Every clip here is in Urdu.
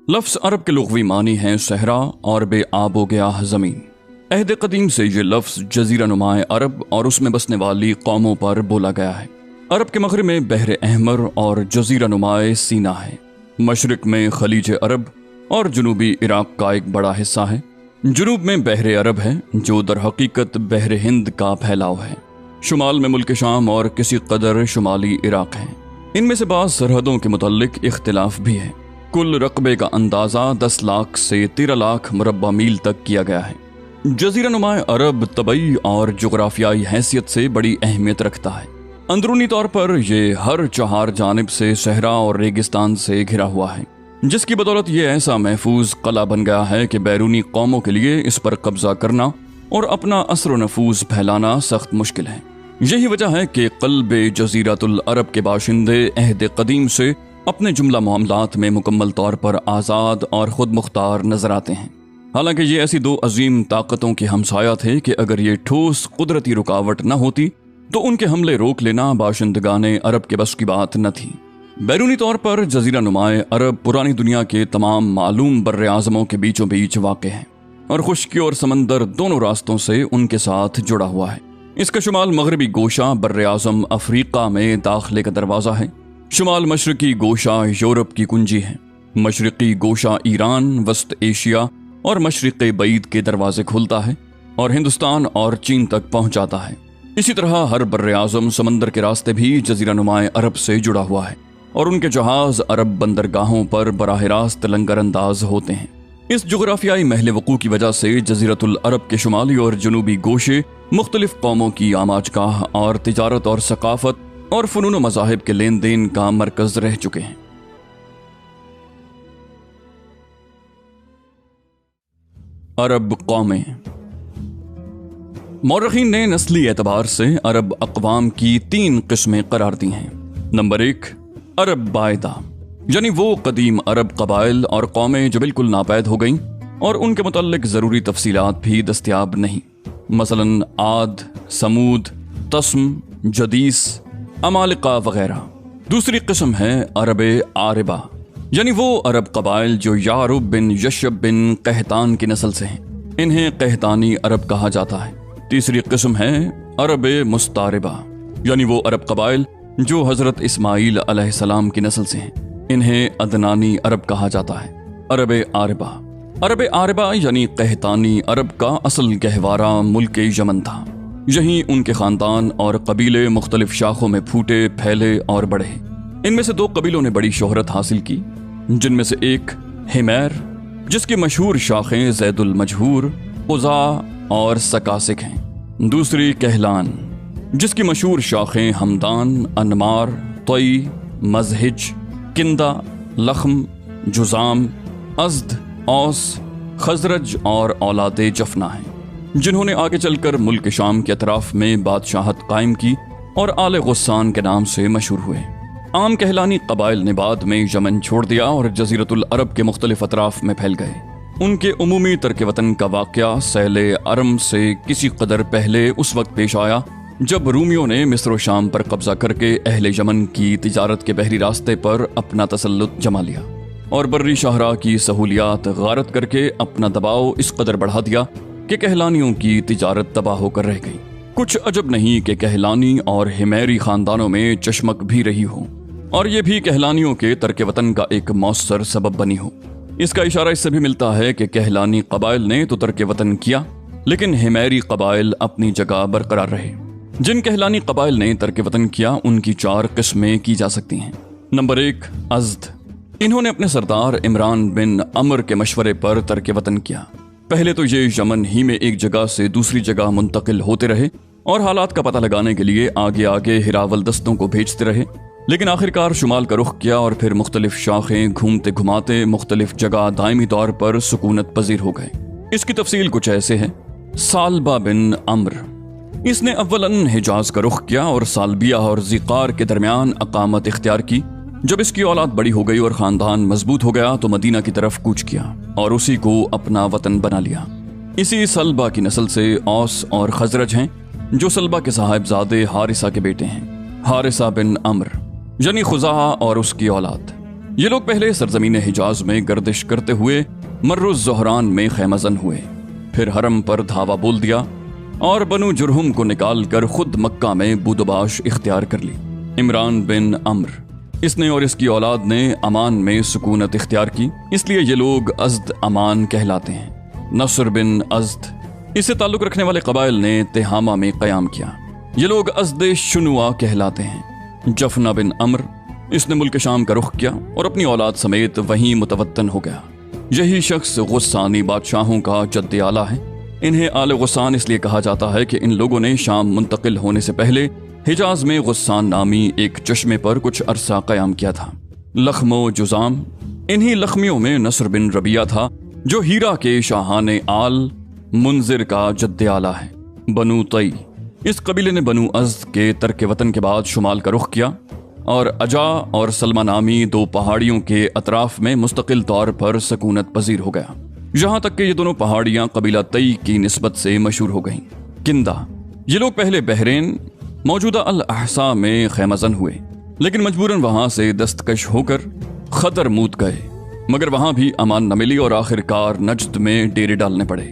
لفظ عرب کے لغوی معنی ہیں صحرا اور بے آب و گیاہ زمین۔ عہد قدیم سے یہ لفظ جزیرہ نما عرب اور اس میں بسنے والی قوموں پر بولا گیا ہے۔ عرب کے مغرب میں بحر احمر اور جزیرہ نما سینا ہے۔ مشرق میں خلیج عرب اور جنوبی عراق کا ایک بڑا حصہ ہے۔ جنوب میں بحر عرب ہے جو در حقیقت بحر ہند کا پھیلاؤ ہے۔ شمال میں ملک شام اور کسی قدر شمالی عراق ہے۔ ان میں سے بعض سرحدوں کے متعلق اختلاف بھی ہے۔ کل رقبے کا اندازہ 10 لاکھ سے 13 لاکھ مربع میل تک کیا گیا ہے۔ جزیرہ نما عرب طبعی اور جغرافیائی حیثیت سے بڑی اہمیت رکھتا ہے۔ اندرونی طور پر یہ ہر 4 جانب سے صحرا اور ریگستان سے گھرا ہوا ہے، جس کی بدولت یہ ایسا محفوظ قلعہ بن گیا ہے کہ بیرونی قوموں کے لیے اس پر قبضہ کرنا اور اپنا اثر و نفوذ پھیلانا سخت مشکل ہے۔ یہی وجہ ہے کہ قلب جزیرۃ العرب کے باشندے عہد قدیم سے اپنے جملہ معاملات میں مکمل طور پر آزاد اور خود مختار نظر آتے ہیں۔ حالانکہ یہ ایسی 2 عظیم طاقتوں کے ہمسایہ تھے کہ اگر یہ ٹھوس قدرتی رکاوٹ نہ ہوتی تو ان کے حملے روک لینا باشندگان عرب کے بس کی بات نہ تھی۔ بیرونی طور پر جزیرہ نما عرب پرانی دنیا کے تمام معلوم بر اعظموں کے بیچوں بیچ واقع ہے اور خشکی اور سمندر دونوں راستوں سے ان کے ساتھ جڑا ہوا ہے۔ اس کا شمال مغربی گوشہ بر اعظم افریقہ میں داخلے کا دروازہ ہے، شمال مشرقی گوشہ یورپ کی کنجی ہے، مشرقی گوشہ ایران، وسط ایشیا اور مشرق بعید کے دروازے کھولتا ہے اور ہندوستان اور چین تک پہنچاتا ہے۔ اسی طرح ہر بر اعظم سمندر کے راستے بھی جزیرہ نما عرب سے جڑا ہوا ہے اور ان کے جہاز عرب بندرگاہوں پر براہ راست لنگر انداز ہوتے ہیں۔ اس جغرافیائی محل وقوع کی وجہ سے جزیرۃ العرب کے شمالی اور جنوبی گوشے مختلف قوموں کی آماج گاہ اور تجارت اور ثقافت اور فنون و مذاہب کے لین دین کا مرکز رہ چکے ہیں۔ عرب قومیں۔ مورخین نے نسلی اعتبار سے عرب اقوام کی 3 قسمیں قرار دی ہیں۔ نمبر 1، عرب بائدہ، یعنی وہ قدیم عرب قبائل اور قومیں جو بالکل ناپید ہو گئیں اور ان کے متعلق ضروری تفصیلات بھی دستیاب نہیں، مثلا عاد، سمود، تسم، جدیس، عمالقہ وغیرہ۔ دوسری قسم ہے عرب عاربہ، یعنی وہ عرب قبائل جو یعرب بن یشب بن قحطان کی نسل سے ہیں، انہیں قحطانی عرب کہا جاتا ہے۔ تیسری قسم ہے عرب مستعربہ، یعنی وہ عرب قبائل جو حضرت اسماعیل علیہ السلام کی نسل سے ہیں، انہیں عدنانی عرب کہا جاتا ہے۔ عرب عاربہ، عرب عاربہ یعنی قحطانی عرب کا اصل گہوارہ ملک یمن تھا۔ یہیں ان کے خاندان اور قبیلے مختلف شاخوں میں پھوٹے، پھیلے اور بڑھے۔ ان میں سے 2 قبیلوں نے بڑی شہرت حاصل کی، جن میں سے ایک حمیر، جس کی مشہور شاخیں زید المجہور، قزا اور سکاسک ہیں۔ دوسری کہلان، جس کی مشہور شاخیں ہمدان، انمار، طی، مزہج، کندہ، لخم، جزام، ازد، اوس، خزرج اور اولاد جفنا ہیں، جنہوں نے آگے چل کر ملک شام کے اطراف میں بادشاہت قائم کی اور آل غسان کے نام سے مشہور ہوئے۔ عام کہلانی قبائل نے بعد میں یمن چھوڑ دیا اور جزیرۃ العرب کے مختلف اطراف میں پھیل گئے۔ ان کے عمومی ترک وطن کا واقعہ سیل ارم سے کسی قدر پہلے اس وقت پیش آیا جب رومیوں نے مصر و شام پر قبضہ کر کے اہل یمن کی تجارت کے بحری راستے پر اپنا تسلط جما لیا اور بری شاہراہ کی سہولیات غارت کر کے اپنا دباؤ اس قدر بڑھا دیا کہ کہلانیوں کی تجارت تباہ ہو کر رہ گئی۔ کچھ عجب نہیں کہ کہلانی اور ہمیری خاندانوں میں چشمک بھی رہی ہو اور یہ بھی کہلانیوں کے ترک وطن کا ایک مؤثر سبب بنی ہو۔ اس کا اشارہ اس سے بھی ملتا ہے کہ کہلانی قبائل نے تو ترک وطن کیا، لیکن ہمیری قبائل اپنی جگہ برقرار رہے۔ جن کہلانی قبائل نے ترک وطن کیا ان کی 4 قسمیں کی جا سکتی ہیں۔ نمبر 1، ازد، انہوں نے اپنے سردار عمران بن عمر کے مشورے پر ترک وطن کیا۔ پہلے تو یہ یمن ہی میں ایک جگہ سے دوسری جگہ منتقل ہوتے رہے اور حالات کا پتہ لگانے کے لیے آگے آگے ہراول دستوں کو بھیجتے رہے، لیکن آخرکار شمال کا رخ کیا اور پھر مختلف شاخیں گھومتے گھماتے مختلف جگہ دائمی طور پر سکونت پذیر ہو گئے۔ اس کی تفصیل کچھ ایسے ہے۔ سالبہ بن عمر، اس نے اولاً حجاز کا رخ کیا اور سالبیہ اور ذیقار کے درمیان اقامت اختیار کی۔ جب اس کی اولاد بڑی ہو گئی اور خاندان مضبوط ہو گیا تو مدینہ کی طرف کوچ کیا اور اسی کو اپنا وطن بنا لیا۔ اسی سلبہ کی نسل سے اوس اور خزرج ہیں، جو سلبہ کے صاحبزادے حارثہ کے بیٹے ہیں۔ حارثہ بن عمر یعنی خزاعہ اور اس کی اولاد۔ یہ لوگ پہلے سرزمین حجاز میں گردش کرتے ہوئے مر الزہران میں خیمہ زن ہوئے، پھر حرم پر دھاوا بول دیا اور بنو جرہم کو نکال کر خود مکہ میں بودباش اختیار کر لی۔ عمران بن عمر، اس نے اور اس کی اولاد نے امان میں سکونت اختیار کی، اس لیے یہ لوگ ازد امان کہلاتے ہیں۔ نصر بن ازد، اس سے تعلق رکھنے والے قبائل نے تہامہ میں قیام کیا، یہ لوگ ازد شنوا کہلاتے ہیں۔ جفنہ بن عمر، اس نے ملک شام کا رخ کیا اور اپنی اولاد سمیت وہیں متوطن ہو گیا۔ یہی شخص غسانی بادشاہوں کا جد اعلیٰ ہے۔ انہیں آل غسان اس لیے کہا جاتا ہے کہ ان لوگوں نے شام منتقل ہونے سے پہلے حجاز میں غسان نامی ایک چشمے پر کچھ عرصہ قیام کیا تھا۔ لخم و جزام، انہی لخمیوں میں نصر بن ربیعہ تھا جو ہیرا کے شاہان آل منذر کا جد اعلیٰ ہے۔ بنو طی، اس قبیلے نے بنو ازد کے ترک وطن کے بعد شمال کا رخ کیا اور اجا اور سلمہ نامی دو پہاڑیوں کے اطراف میں مستقل طور پر سکونت پذیر ہو گیا، یہاں تک کہ یہ دونوں پہاڑیاں قبیلہ طی کی نسبت سے مشہور ہو گئیں۔ کندہ، یہ لوگ پہلے بحرین موجودہ الاحساء میں خیمہ زن ہوئے، لیکن مجبوراً وہاں سے دستکش ہو کر خطر موت گئے، مگر وہاں بھی امان نہ ملی اور آخر کار نجد میں ڈیرے ڈالنے پڑے۔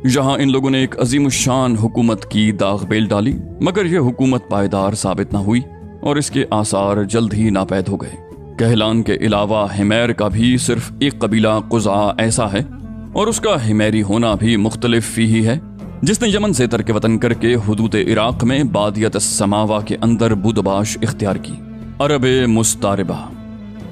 یہاں ان لوگوں نے ایک عظیم الشان حکومت کی داغ بیل ڈالی، مگر یہ حکومت پائیدار ثابت نہ ہوئی اور اس کے آثار جلد ہی ناپید ہو گئے۔ کہلان کے علاوہ حمیر کا بھی صرف ایک قبیلہ قزاع ایسا ہے اور اس کا حمیری ہونا بھی مختلف فی ہی ہے، جس نے یمن سے ترک وطن کر کے حدود عراق میں بادیت السماوہ کے اندر بودباش اختیار کی۔ عرب مستعربہ،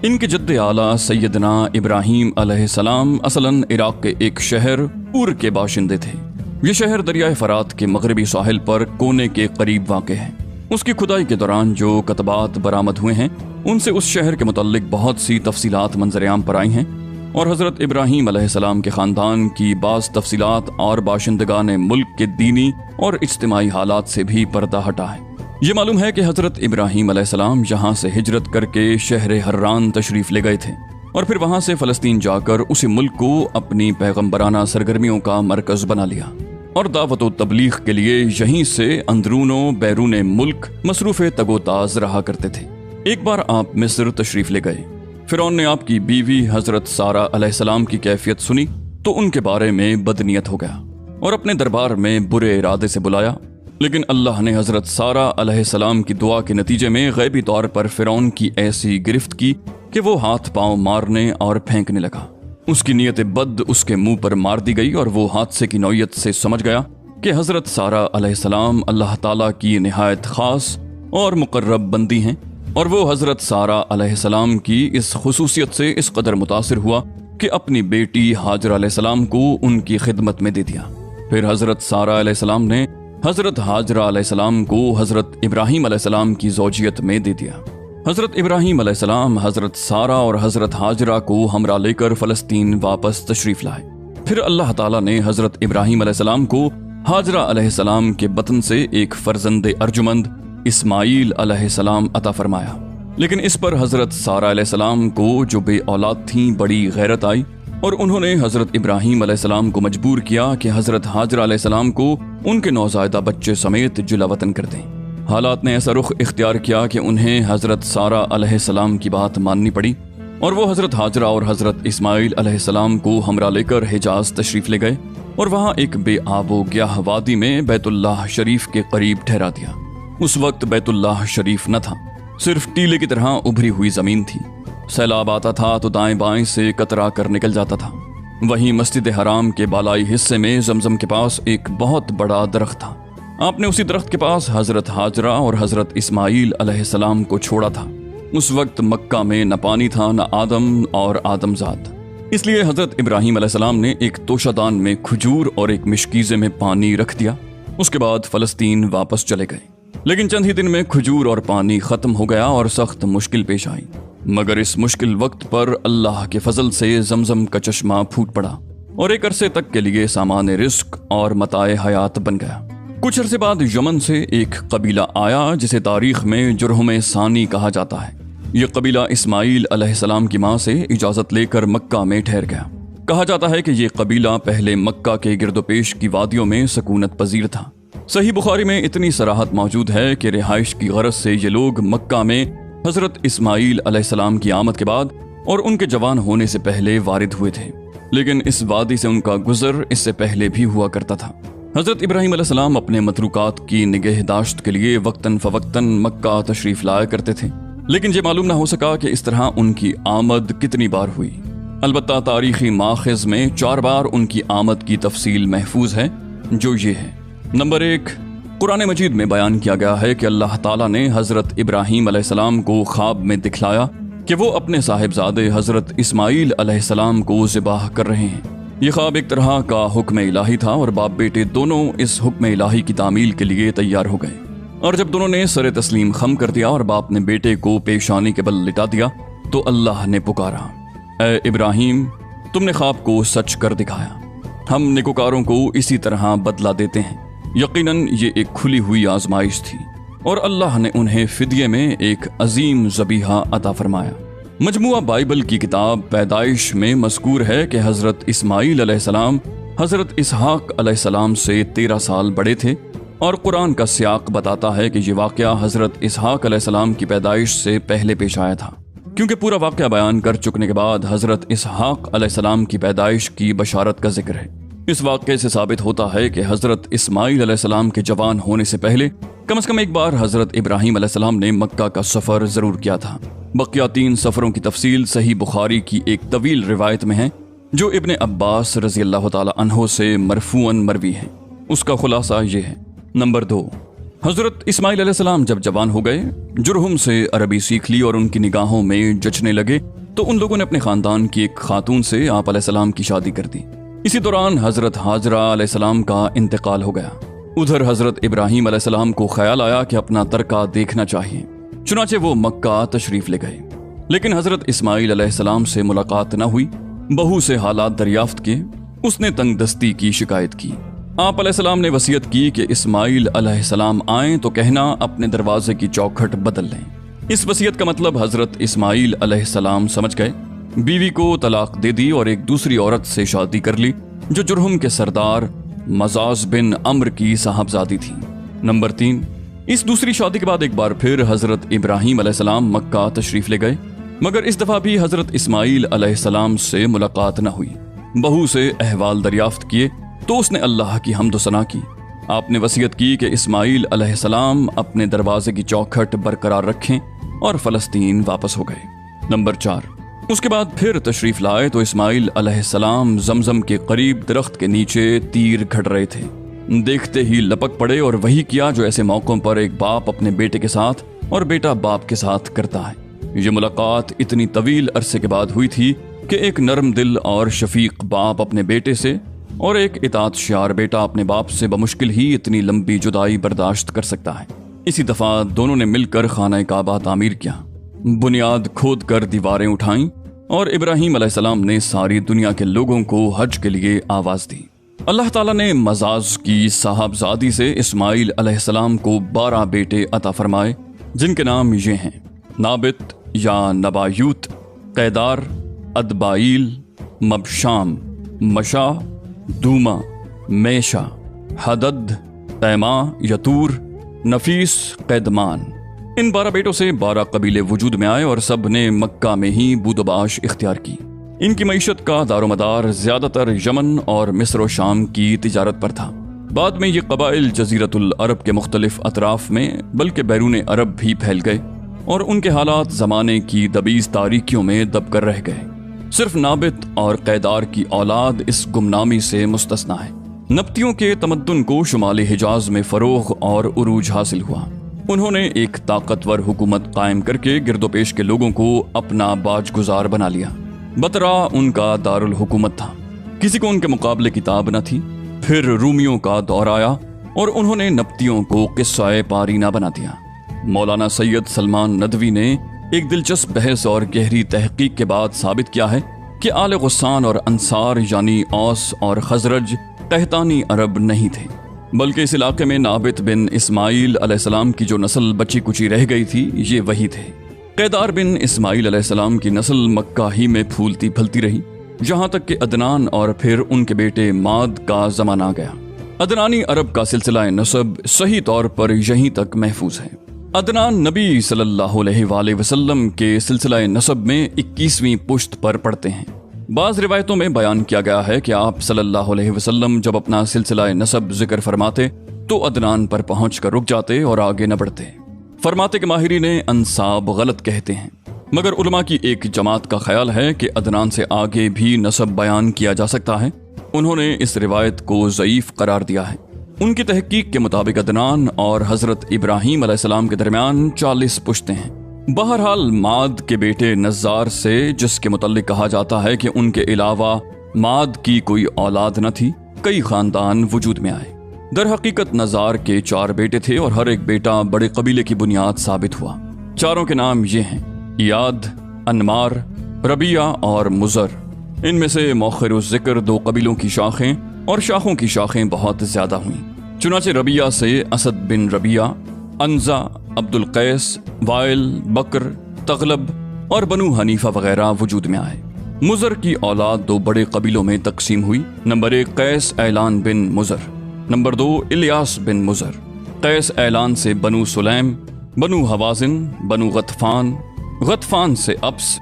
ان کے جد اعلیٰ سیدنا ابراہیم علیہ السلام اصلاً عراق کے ایک شہر پور کے باشندے تھے۔ یہ شہر دریائے فرات کے مغربی ساحل پر کونے کے قریب واقع ہے۔ اس کی کھدائی کے دوران جو کتبات برآمد ہوئے ہیں ان سے اس شہر کے متعلق بہت سی تفصیلات منظر عام پر آئی ہیں، اور حضرت ابراہیم علیہ السلام کے خاندان کی بعض تفصیلات اور باشندگان ملک کے دینی اور اجتماعی حالات سے بھی پردہ ہٹا ہے۔ یہ معلوم ہے کہ حضرت ابراہیم علیہ السلام یہاں سے ہجرت کر کے شہر حران تشریف لے گئے تھے اور پھر وہاں سے فلسطین جا کر اسی ملک کو اپنی پیغمبرانہ سرگرمیوں کا مرکز بنا لیا اور دعوت و تبلیغ کے لیے یہیں سے اندرون و بیرون ملک مصروف تگ و تاز رہا کرتے تھے۔ ایک بار آپ مصر تشریف لے گئے، فرعون نے آپ کی بیوی حضرت سارہ علیہ السلام کی کیفیت سنی تو ان کے بارے میں بدنیت ہو گیا اور اپنے دربار میں برے ارادے سے بلایا، لیکن اللہ نے حضرت سارہ علیہ السلام کی دعا کے نتیجے میں غیبی طور پر فرعون کی ایسی گرفت کی کہ وہ ہاتھ پاؤں مارنے اور پھینکنے لگا۔ اس کی نیت بد اس کے منہ پر مار دی گئی اور وہ حادثے کی نوعیت سے سمجھ گیا کہ حضرت سارہ علیہ السلام اللہ تعالیٰ کی نہایت خاص اور مقرب بندی ہیں، اور وہ حضرت سارہ علیہ السلام کی اس خصوصیت سے اس قدر متاثر ہوا کہ اپنی بیٹی ہاجر علیہ السلام کو ان کی خدمت میں دے دیا۔ پھر حضرت سارہ علیہ السلام نے حضرت ہاجرہ علیہ السلام کو حضرت ابراہیم علیہ السلام کی زوجیت میں دے دیا۔ حضرت ابراہیم علیہ السلام حضرت سارہ اور حضرت ہاجرہ کو ہمراہ لے کر فلسطین واپس تشریف لائے۔ پھر اللہ تعالیٰ نے حضرت ابراہیم علیہ السلام کو ہاجرہ علیہ السلام کے بطن سے ایک فرزند ارجمند اسماعیل علیہ السلام عطا فرمایا، لیکن اس پر حضرت سارہ علیہ السلام کو جو بے اولاد تھیں بڑی غیرت آئی اور انہوں نے حضرت ابراہیم علیہ السلام کو مجبور کیا کہ حضرت ہاجرہ علیہ السلام کو ان کے نوزائیدہ بچے سمیت جلا وطن کر دیں۔ حالات نے ایسا رخ اختیار کیا کہ انہیں حضرت سارہ علیہ السلام کی بات ماننی پڑی اور وہ حضرت ہاجرہ اور حضرت اسماعیل علیہ السلام کو ہمراہ لے کر حجاز تشریف لے گئے اور وہاں ایک بے آب و گیاہ وادی میں بیت اللہ شریف کے قریب ٹھہرا دیا۔ اس وقت بیت اللہ شریف نہ تھا، صرف ٹیلے کی طرح ابھری ہوئی زمین تھی۔ سیلاب آتا تھا تو دائیں بائیں سے کترا کر نکل جاتا تھا۔ وہیں مسجد حرام کے بالائی حصے میں زمزم کے پاس ایک بہت بڑا درخت تھا۔ آپ نے اسی درخت کے پاس حضرت ہاجرہ اور حضرت اسماعیل علیہ السلام کو چھوڑا تھا۔ اس وقت مکہ میں نہ پانی تھا نہ آدم اور آدمزاد، اس لیے حضرت ابراہیم علیہ السلام نے ایک توشہ دان میں کھجور اور ایک مشکیزے میں پانی رکھ دیا۔ اس کے بعد فلسطین واپس چلے گئے، لیکن چند ہی دن میں کھجور اور پانی ختم ہو گیا اور سخت مشکل پیش آئی، مگر اس مشکل وقت پر اللہ کے فضل سے زمزم کا چشمہ پھوٹ پڑا اور ایک عرصے تک کے لیے سامان رزق اور متاع حیات بن گیا۔ کچھ عرصے بعد یمن سے ایک قبیلہ آیا جسے تاریخ میں جرہم ثانی کہا جاتا ہے۔ یہ قبیلہ اسماعیل علیہ السلام کی ماں سے اجازت لے کر مکہ میں ٹھہر گیا۔ کہا جاتا ہے کہ یہ قبیلہ پہلے مکہ کے گرد و پیش کی وادیوں میں سکونت پذیر تھا۔ صحیح بخاری میں اتنی صراحت موجود ہے کہ رہائش کی غرض سے یہ لوگ مکہ میں حضرت اسماعیل علیہ السلام کی آمد کے بعد اور ان کے جوان ہونے سے پہلے وارد ہوئے تھے، لیکن اس وادی سے ان کا گزر اس سے پہلے بھی ہوا کرتا تھا۔ حضرت ابراہیم علیہ السلام اپنے متروکات کی نگہداشت کے لیے وقتاً فوقتاً مکہ تشریف لایا کرتے تھے، لیکن یہ معلوم نہ ہو سکا کہ اس طرح ان کی آمد کتنی بار ہوئی۔ البتہ تاریخی ماخذ میں 4 بار ان کی آمد کی تفصیل محفوظ ہے، جو یہ ہے۔ نمبر 1، قرآن مجید میں بیان کیا گیا ہے کہ اللہ تعالیٰ نے حضرت ابراہیم علیہ السلام کو خواب میں دکھلایا کہ وہ اپنے صاحبزادے حضرت اسماعیل علیہ السلام کو ذبح کر رہے ہیں۔ یہ خواب ایک طرح کا حکم الہی تھا اور باپ بیٹے دونوں اس حکم الہی کی تعمیل کے لیے تیار ہو گئے، اور جب دونوں نے سر تسلیم خم کر دیا اور باپ نے بیٹے کو پیشانی کے بل لٹا دیا تو اللہ نے پکارا، اے ابراہیم، تم نے خواب کو سچ کر دکھایا، ہم نیکوکاروں کو اسی طرح بدلہ دیتے ہیں۔ یقیناً یہ ایک کھلی ہوئی آزمائش تھی اور اللہ نے انہیں فدیے میں ایک عظیم ذبیحہ عطا فرمایا۔ مجموعہ بائبل کی کتاب پیدائش میں مذکور ہے کہ حضرت اسماعیل علیہ السلام حضرت اسحاق علیہ السلام سے 13 سال بڑے تھے، اور قرآن کا سیاق بتاتا ہے کہ یہ واقعہ حضرت اسحاق علیہ السلام کی پیدائش سے پہلے پیش آیا تھا، کیونکہ پورا واقعہ بیان کر چکنے کے بعد حضرت اسحاق علیہ السلام کی پیدائش کی بشارت کا ذکر ہے۔ اس واقعے سے ثابت ہوتا ہے کہ حضرت اسماعیل علیہ السلام کے جوان ہونے سے پہلے کم از کم ایک بار حضرت ابراہیم علیہ السلام نے مکہ کا سفر ضرور کیا تھا۔ بقیہ 3 سفروں کی تفصیل صحیح بخاری کی ایک طویل روایت میں ہے، جو ابن عباس رضی اللہ تعالی عنہ سے مرفوعاً مروی ہے۔ اس کا خلاصہ یہ ہے۔ نمبر 2، حضرت اسماعیل علیہ السلام جب جوان ہو گئے، جرہم سے عربی سیکھ لی اور ان کی نگاہوں میں جچنے لگے تو ان لوگوں نے اپنے خاندان کی ایک خاتون سے آپ علیہ السلام کی شادی کر دی۔ اسی دوران حضرت ہاجرہ علیہ السلام کا انتقال ہو گیا۔ ادھر حضرت ابراہیم علیہ السلام کو خیال آیا کہ اپنا ترکہ دیکھنا چاہیے، چنانچہ وہ مکہ تشریف لے گئے، لیکن حضرت اسماعیل علیہ السلام سے ملاقات نہ ہوئی۔ بہو سے حالات دریافت کیے، اس نے تنگ دستی کی شکایت کی۔ آپ علیہ السلام نے وصیت کی کہ اسماعیل علیہ السلام آئیں تو کہنا اپنے دروازے کی چوکھٹ بدل لیں۔ اس وصیت کا مطلب حضرت اسماعیل علیہ السلام سمجھ گئے، بیوی کو طلاق دے دی اور ایک دوسری عورت سے شادی کر لی جو جرہم کے سردار مزاز بن عمر کی صاحبزادی تھی۔ نمبر 3، اس دوسری شادی کے بعد ایک بار پھر حضرت ابراہیم علیہ السلام مکہ تشریف لے گئے، مگر اس دفعہ بھی حضرت اسماعیل علیہ السلام سے ملاقات نہ ہوئی۔ بہو سے احوال دریافت کیے تو اس نے اللہ کی حمد و ثنا کی۔ آپ نے وصیت کی کہ اسماعیل علیہ السلام اپنے دروازے کی چوکھٹ برقرار رکھیں اور فلسطین واپس ہو گئے۔ نمبر 4، اس کے بعد پھر تشریف لائے تو اسماعیل علیہ السلام زمزم کے قریب درخت کے نیچے تیر گھڑ رہے تھے۔ دیکھتے ہی لپک پڑے اور وہی کیا جو ایسے موقعوں پر ایک باپ اپنے بیٹے کے ساتھ اور بیٹا باپ کے ساتھ کرتا ہے۔ یہ ملاقات اتنی طویل عرصے کے بعد ہوئی تھی کہ ایک نرم دل اور شفیق باپ اپنے بیٹے سے اور ایک اطاعت شیار بیٹا اپنے باپ سے بمشکل ہی اتنی لمبی جدائی برداشت کر سکتا ہے۔ اسی دفعہ دونوں نے مل کر خانہ کعبہ تعمیر کیا، بنیاد کھود کر دیواریں اٹھائیں، اور ابراہیم علیہ السلام نے ساری دنیا کے لوگوں کو حج کے لیے آواز دی۔ اللہ تعالیٰ نے مزاز کی صاحبزادی سے اسماعیل علیہ السلام کو 12 بیٹے عطا فرمائے، جن کے نام یہ ہیں: نابت یا نبایوت، قیدار، ادبائیل، مبشام، مشا، دوما، میشا، حدد، تیما، یتور، نفیس، قیدمان۔ ان 12 بیٹوں سے 12 قبیلے وجود میں آئے اور سب نے مکہ میں ہی بود و باش اختیار کی۔ ان کی معیشت کا دار و مدار زیادہ تر یمن اور مصر و شام کی تجارت پر تھا۔ بعد میں یہ قبائل جزیرت العرب کے مختلف اطراف میں بلکہ بیرون عرب بھی پھیل گئے، اور ان کے حالات زمانے کی دبیز تاریکیوں میں دب کر رہ گئے۔ صرف نابت اور قیدار کی اولاد اس گمنامی سے مستثنیٰ ہے۔ نبتیوں کے تمدن کو شمالی حجاز میں فروغ اور عروج حاصل ہوا۔ انہوں نے ایک طاقتور حکومت قائم کر کے گرد و پیش کے لوگوں کو اپنا باج گزار بنا لیا۔ بطرا ان کا دارالحکومت تھا، کسی کو ان کے مقابلے کتاب نہ تھی۔ پھر رومیوں کا دور آیا اور انہوں نے نبتیوں کو قصہ پارینہ بنا دیا۔ مولانا سید سلمان ندوی نے ایک دلچسپ بحث اور گہری تحقیق کے بعد ثابت کیا ہے کہ آل غسان اور انصار یعنی اوس اور خزرج قحطانی عرب نہیں تھے، بلکہ اس علاقے میں نابت بن اسماعیل علیہ السلام کی جو نسل بچی کچی رہ گئی تھی یہ وہی تھے۔ قیدار بن اسماعیل علیہ السلام کی نسل مکہ ہی میں پھولتی پھلتی رہی، جہاں تک کہ عدنان اور پھر ان کے بیٹے ماد کا زمانہ آ گیا۔ عدنانی عرب کا سلسلہ نسب صحیح طور پر یہیں تک محفوظ ہے۔ عدنان نبی صلی اللہ علیہ وآلہ وسلم کے سلسلہ نسب میں 21ویں پشت پر پڑتے ہیں۔ بعض روایتوں میں بیان کیا گیا ہے کہ آپ صلی اللہ علیہ وسلم جب اپنا سلسلہ نسب ذکر فرماتے تو عدنان پر پہنچ کر رک جاتے اور آگے نہ بڑھتے۔ فرماتے کہ ماہرین انساب غلط کہتے ہیں، مگر علماء کی ایک جماعت کا خیال ہے کہ عدنان سے آگے بھی نسب بیان کیا جا سکتا ہے۔ انہوں نے اس روایت کو ضعیف قرار دیا ہے۔ ان کی تحقیق کے مطابق عدنان اور حضرت ابراہیم علیہ السلام کے درمیان 40 پشتیں ہیں۔ بہرحال ماد کے بیٹے نزار سے، جس کے متعلق کہا جاتا ہے کہ ان کے علاوہ ماد کی کوئی اولاد نہ تھی، کئی خاندان وجود میں آئے۔ در حقیقت نزار کے 4 بیٹے تھے اور ہر ایک بیٹا بڑے قبیلے کی بنیاد ثابت ہوا۔ چاروں کے نام یہ ہیں: ایاد، انمار، ربیہ اور مزر۔ ان میں سے مؤخر الذکر 2 قبیلوں کی شاخیں اور شاخوں کی شاخیں بہت زیادہ ہوئیں۔ چنانچہ ربیہ سے اسد بن ربیہ، انزا، عبد القیس، وائل، بکر، تغلب اور بنو حنیفہ وغیرہ وجود میں آئے۔ مزر کی اولاد 2 بڑے قبیلوں میں تقسیم ہوئی۔ نمبر 1 قیس اعلان بن مزر، نمبر 2 الیاس بن مزر۔ قیس اعلان سے بنو سلیم، بنو حوازن، بنو غطفان، غطفان سے ابس،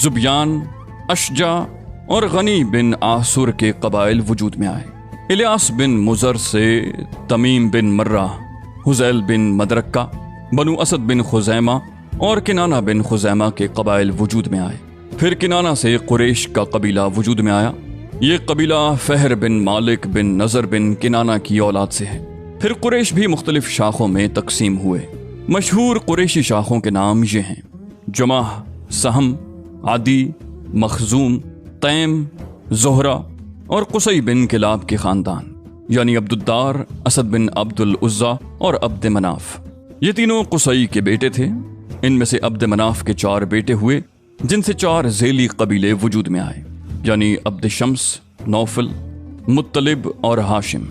زبیان، اشجع اور غنی بن آسر کے قبائل وجود میں آئے۔ الیاس بن مزر سے تمیم بن مرہ، حزیل بن مدرکہ، بنو اسد بن خزیمہ اور کنانہ بن خزیمہ کے قبائل وجود میں آئے۔ پھر کنانہ سے قریش کا قبیلہ وجود میں آیا۔ یہ قبیلہ فہر بن مالک بن نظر بن کنانہ کی اولاد سے ہے۔ پھر قریش بھی مختلف شاخوں میں تقسیم ہوئے۔ مشہور قریشی شاخوں کے نام یہ ہیں: جماح، سہم، عدی، مخزوم، تیم، زہرہ اور قصی بن کلاب کے خاندان، یعنی عبد الدار، اسد بن عبد العزا اور عبد مناف۔ یہ تینوں قصی کے بیٹے تھے۔ ان میں سے عبد مناف کے 4 بیٹے ہوئے، جن سے 4 ذیلی قبیلے وجود میں آئے، یعنی عبد شمس، نوفل، مطلب اور ہاشم۔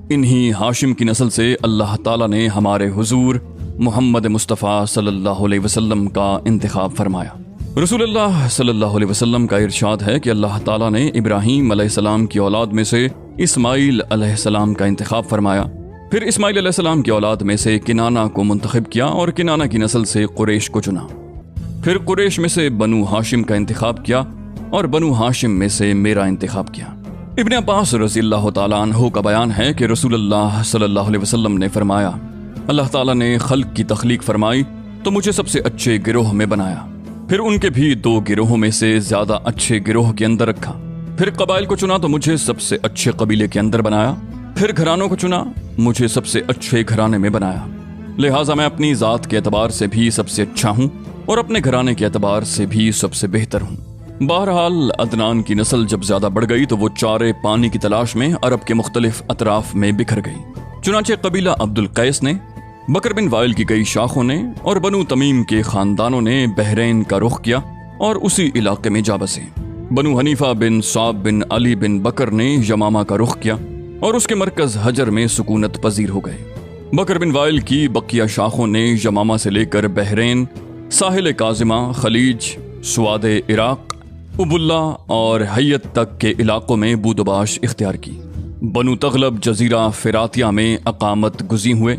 انہی ہاشم کی نسل سے اللہ تعالیٰ نے ہمارے حضور محمد مصطفیٰ صلی اللہ علیہ وسلم کا انتخاب فرمایا۔ رسول اللہ صلی اللہ علیہ وسلم کا ارشاد ہے کہ اللہ تعالیٰ نے ابراہیم علیہ السلام کی اولاد میں سے اسماعیل علیہ السلام کا انتخاب فرمایا، پھر اسماعیل علیہ السلام کی اولاد میں سے کنانہ کو منتخب کیا اور کنانہ کی نسل سے قریش کو چنا، پھر قریش میں سے بنو ہاشم کا انتخاب کیا اور بنو ہاشم میں سے میرا انتخاب کیا۔ ابن عباس رضی اللہ تعالیٰ عنہ کا بیان ہے کہ رسول اللہ صلی اللہ علیہ وسلم نے فرمایا، اللہ تعالیٰ نے خلق کی تخلیق فرمائی تو مجھے سب سے اچھے گروہ میں بنایا، پھر ان کے بھی 2 گروہوں میں سے زیادہ اچھے گروہ کے اندر رکھا، پھر قبائل کو چنا تو مجھے سب سے اچھے قبیلے کے اندر بنایا، پھر گھرانوں کو چنا، مجھے سب سے اچھے گھرانے میں بنایا، لہٰذا میں اپنی ذات کے اعتبار سے بھی سب سے اچھا ہوں اور اپنے گھرانے کے اعتبار سے بھی سب سے بہتر ہوں۔ بہرحال عدنان کی نسل جب زیادہ بڑھ گئی تو وہ چارے پانی کی تلاش میں عرب کے مختلف اطراف میں بکھر گئی۔ چنانچہ قبیلہ عبد القیس نے، بکر بن وائل کی کئی شاخوں نے اور بنو تمیم کے خاندانوں نے بحرین کا رخ کیا اور اسی علاقے میں جا بسے۔ بنو حنیفہ بن صعب بن علی بن بکر نے یمامہ کا رخ کیا اور اس کے مرکز حجر میں سکونت پذیر ہو گئے۔ بکر بن وائل کی بقیہ شاخوں نے یمامہ سے لے کر بحرین، ساحل کاظمہ، خلیج، سواد عراق، اب اللہ اور حیت تک کے علاقوں میں بود و باش اختیار کی۔ بنو تغلب جزیرہ فراتیہ میں اقامت گزین ہوئے،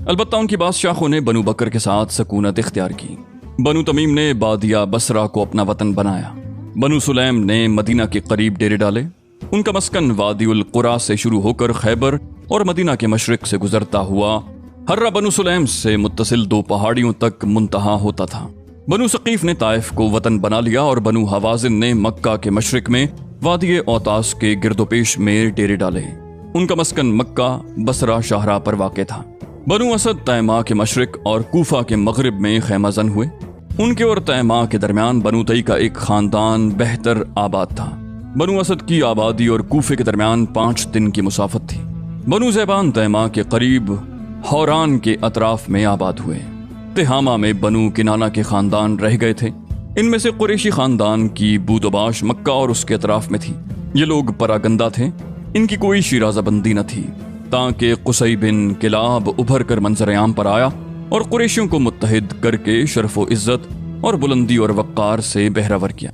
البتہ ان کی بعض شاخوں نے بنو بکر کے ساتھ سکونت اختیار کی۔ بنو تمیم نے بادیہ بصرہ کو اپنا وطن بنایا۔ بنو سلیم نے مدینہ کے قریب ڈیرے ڈالے۔ ان کا مسکن وادی القرا سے شروع ہو کر خیبر اور مدینہ کے مشرق سے گزرتا ہوا ہرہ بنو سلیم سے متصل 2 پہاڑیوں تک منتہا ہوتا تھا۔ بنو ثقیف نے طائف کو وطن بنا لیا اور بنو حوازن نے مکہ کے مشرق میں وادی اوتاس کے گرد و پیش میں ڈیرے ڈالے۔ ان کا مسکن مکہ، بصرہ، شاہراہ پر واقع تھا۔ بنو اسد تیماء کے مشرق اور کوفہ کے مغرب میں خیمہ زن ہوئے۔ ان کے اور تیماء کے درمیان بنو تئی کا ایک خاندان بہتر آباد تھا۔ بنو اسد کی آبادی اور کوفے کے درمیان 5 دن کی مسافت تھی۔ بنو زیبان تیماء کے قریب حوران کے اطراف میں آباد ہوئے۔ تہامہ میں بنو کنانہ کے خاندان رہ گئے تھے۔ ان میں سے قریشی خاندان کی بود و باش مکہ اور اس کے اطراف میں تھی۔ یہ لوگ پراگندہ تھے، ان کی کوئی شیرازہ بندی نہ تھی، تاکہ قصی بن کلاب ابھر کر منظر عام پر آیا اور قریشیوں کو متحد کر کے شرف و عزت اور بلندی اور وقار سے بہرہ ور کیا۔